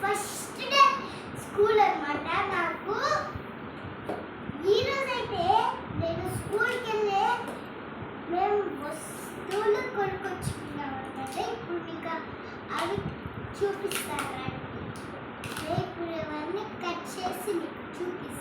First day school అన్నమాట. నాకు ఈరోజైతే నేను స్కూల్కి వెళ్ళి మేము వస్తువులు కొనుక్కొచ్చుకున్నాం అనమాట. ఇప్పుడు మీకు అవి చూపిస్తాను. ఇప్పుడు ఇవన్నీ కట్ చేసి మీకు చూపిస్తాను.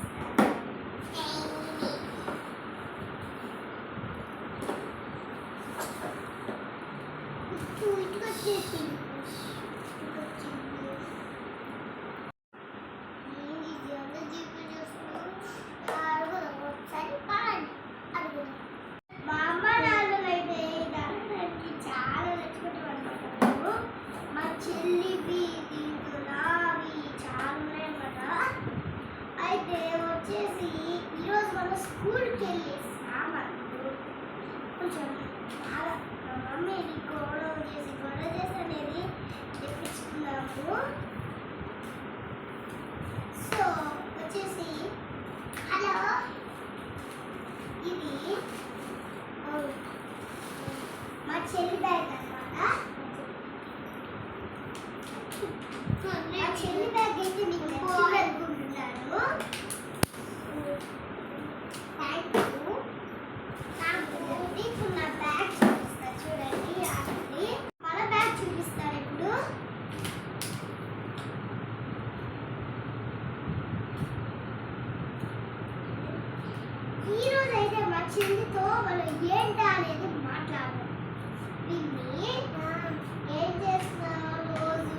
స్కూల్కి వెళ్ళి సామాన్లు కొంచెం బాగా మా మమ్మీని గొడవ చేసి అనేది తెప్పించుకున్నాము. సో వచ్చేసి హలో, ఇది మా చెల్లి బ్యాగ్ అన్నమాట. మా చెల్లి బ్యాగ్ అయితే మీకు నచ్చిందనుకుంటున్నాను. ఈరోజు అయితే మా చెల్లితో మనం ఏంటా అనేది మాట్లాడదాం. దీన్ని ఏం చేస్తున్నావు రోజు,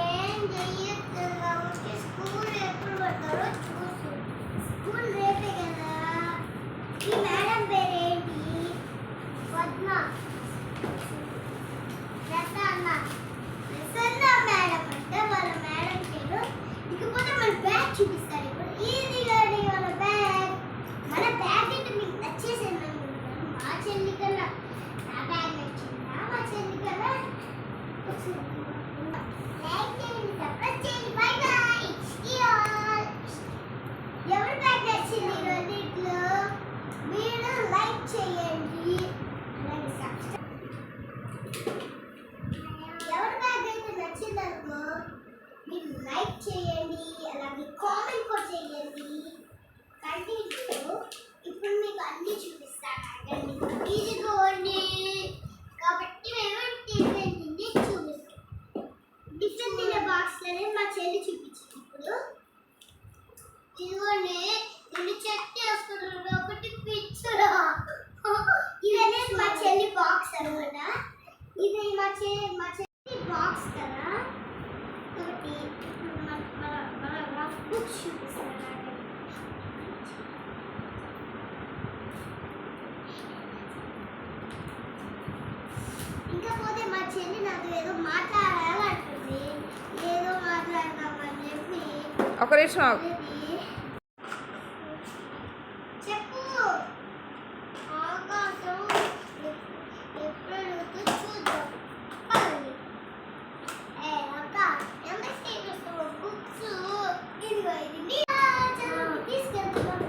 ఏం చెయ్యొస్తున్నావు, స్కూల్ ఎప్పుడు పడతారో చూసు. స్కూల్ రేపే కదా. ఈ మేడం పేరేంటి? పద్మ ప్రసన్న మేడం అంటే వాళ్ళ మేడం పేరు. ఇకపోతే మన బ్యాగ్ చూపిస్తారు. ఇప్పుడు ఇది కానీ వాళ్ళ బ్యాగ్. మన బ్యాగ్ అయితే మీకు నచ్చేసింది అనుకుంటున్నాను. మా చెల్లి కన్నా నా బ్యాగ్ నచ్చిందా, మా చెల్లి కన్నా లైక్ చేయండి, సబ్స్క్రైబ్ చేయండి. By by. ఎవరి బ్యాగ్ నచ్చింది రెండిట్లో మీరు లైక్ చేయండి, అలాగే సబ్స్క్రైబ్. ఎవరి బ్యాగ్ అయితే నచ్చిందనుకో మీరు లైక్ చేయండి, అలాగే కామెంట్ కూడా చేయండి. ఇప్పుడు మీకు అన్ని చూపిస్తాను. ఇదిగోండి, కాబట్టి మేము డిఫరెంట్ చూపిస్తాం. డిఫరెంట్ బాక్స్లోనే మా చెల్లి చూపించింది. ఇప్పుడు ఇదిగోండి, రెండు చెట్టు వేసుకుంటున్నాడు, ఒకటి పిచ్చరా. ఇదనే మా చెల్లి బాక్స్ అనమాట. ఇది మా చెల్లి బాక్స్ కదా. కాబట్టి ఇప్పుడు మన బుక్స్ చూపిస్తాను. ఇంకపోతే మా చెల్లి నాతో ఏదో మాట్లాడాలంటుంది. ఏదో మాట్లాడదామని చెప్పి ఒక నిమిషం చెప్పు. ఆకాశం ఎప్పుడు చూద్దాం. అక్క ఎంఎస్సీ బుక్స్ ఇదిగో ఇది తీసుకెళ్తున్నాం.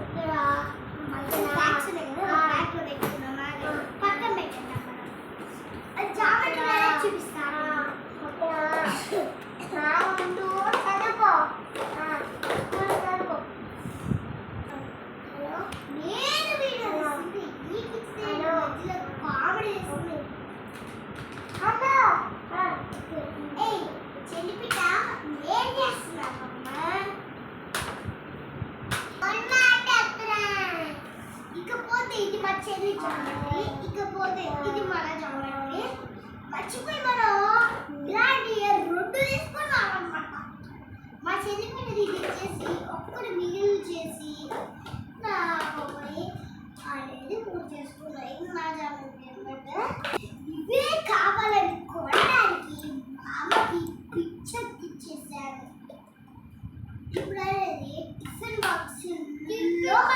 బ్యాగ్స్ బ్యాగ్లో పెట్టుకున్నాం. పక్కన పెట్టండి. చూపిస్తాను. చెల్లిపిట ఏం చేస్తున్నావమ్మా? ఇకపోతే ఇది మా చెల్లి జామెట్రీ. ఇకపోతే ఇది మన జామెట్రీ. మర్చిపోయి మనం ఇలాంటి రెండు తీసుకున్నాం అనమాట. మా చెల్లి మీద ఇది ఇచ్చేసి ఒక్కటి మిగిలి చేసి అనేది పూజ చేసుకున్నాం. ఇది మా జామెట్రీ అనమాట. ఇవే కావాలని కొనడానికి అమ్మకి పిక్చర్ ఇచ్చేసారు. ఇప్పుడు అనేది టిఫిన్ బాక్స్ చూపిస్తారు.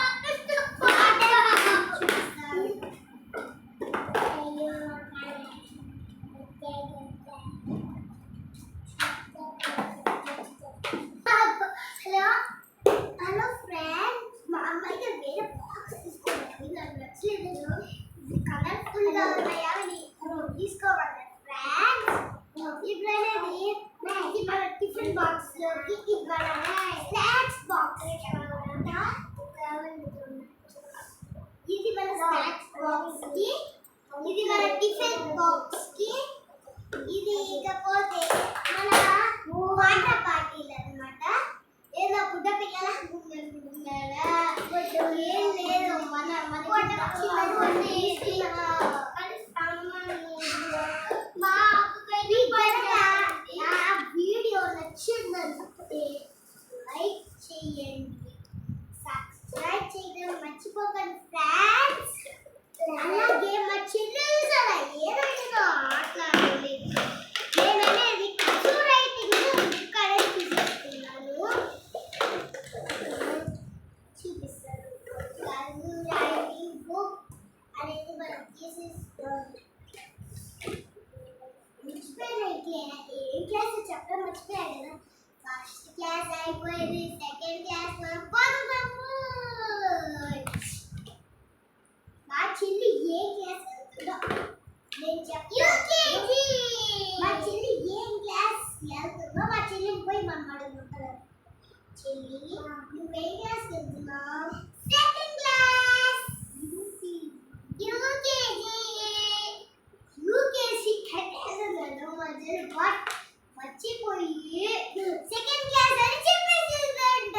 ఇది ఇకపోతే మన వాటర్ పార్టీలు అన్నమాట. ఏదో బుడ్డ పిల్లల ఏం లేదు మన వీడియో నచ్చిందంటే లైక్ చేయండి, సబ్స్క్రైబ్ చేయడం మర్చిపోకండి ఫ్రెండ్స్. అలాగే మా చెల్లెలు సరే ఏదైనా ఆటలాడాలి. నేననేది కసు రైటింగ్ ఇక్కడే చూపిస్తున్నాను, చూపిస్తాను. కసు రైటింగ్ బుక్ అనేది మనం తీసేస్తాం. మర్చిపోయినైతే ఏ క్లాస్ చెప్పడం మర్చిపోయాను కదా. ఫస్ట్ క్లాస్ అయిపోయింది, సెకండ్ క్లాస్ మనం పోతున్నాము. మా చెల్లి ఏ క్లాస్ వెళ్తుందో నేను చెప్తాను. మా చెల్లి ఏ క్లాస్ వెళ్తుందో మా చెల్లిని పోయి మనం అడుగుతాం. చెల్లి నువ్వు ఏ క్లాస్ వెళ్తున్నావు? Second class. యూకేజీ కట్టేస్తున్నాను. మా చెల్లి మర్చిపోయి సెకండ్ క్లాస్ అని చెప్పేసిందంట.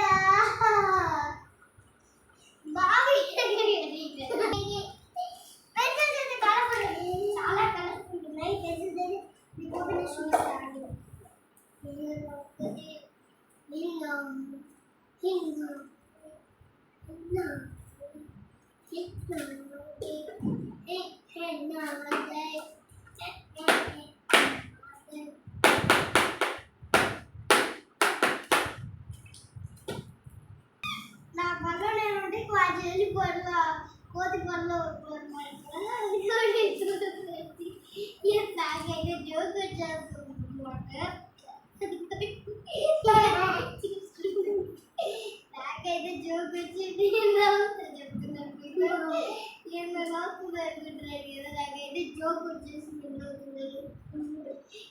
చాలా కలర్ఫుల్ ఉన్నాయి. నా పనులు నేనుంటే చెల్లి పనుల కోతి పనులు నాకైతే జోక్ వచ్చేస్తుంది నాకైతే జోక్ వచ్చింది. చెప్తున్నాను ఏమో నవ్వుతుంది అనుకుంటున్నారు కదా. నాకైతే జోక్ వచ్చేసింది.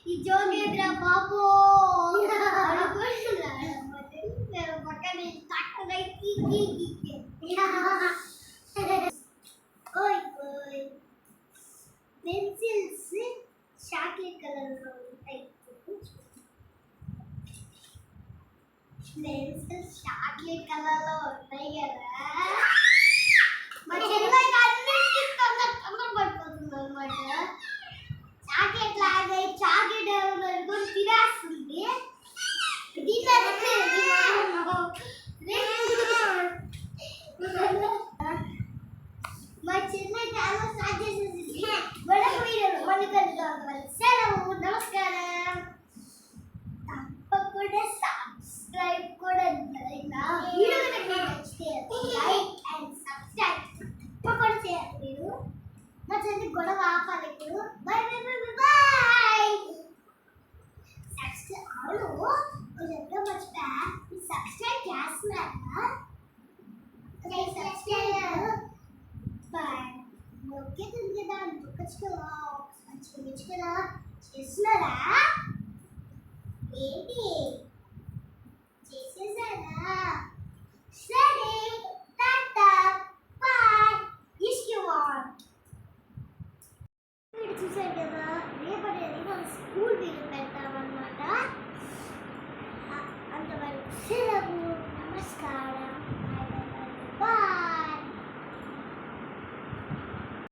ఈ జోక్ ఎదురా బాబు పక్కన పెన్సిల్స్ చాక్లెట్ కలర్ లో ఉంటాయి. పెన్సిల్స్ చాక్లెట్ కలర్ లో ఉంటాయి కదా. మా చెల్లెకి అన్నిటికీ కంగారు పడిపోతుంది అనమాట. చాక్లెట్ లాగా చాక్లెట్ అనుకుని తినేస్తుంది. మా చెల్లె చాలా స్టార్ట్ చేసేసి గొడవ వీడియోలు మళ్ళీ కలుద్దాం. సెలవు, నమస్కారం. తప్పకుండా సబ్స్క్రైబ్ కూడా నచ్చితే లైక్ అండ్ సబ్స్క్రైబ్ తప్పకుండా చేయాలి మీరు. మా చెల్లి గొడవ ఆపాలి ఇప్పుడు. By by by by. అవును చెప్పడం మర్చిపోయా, సబ్స్క్రైబ్ చేస్తున్నారా? సబ్స్క్రైబ్ నొక్కేతుంది కదా, నొక్కచ్చు కదా, మంచి కదా. చేస్తున్నారా ఏంటి? చేసేసారా? సరే tata bye. If you want video చూసారు కదా. రేపటి మనం స్కూల్ వీడియో పెడతామన్నమాట. అంతవరకు సెలవు, నమస్కారం.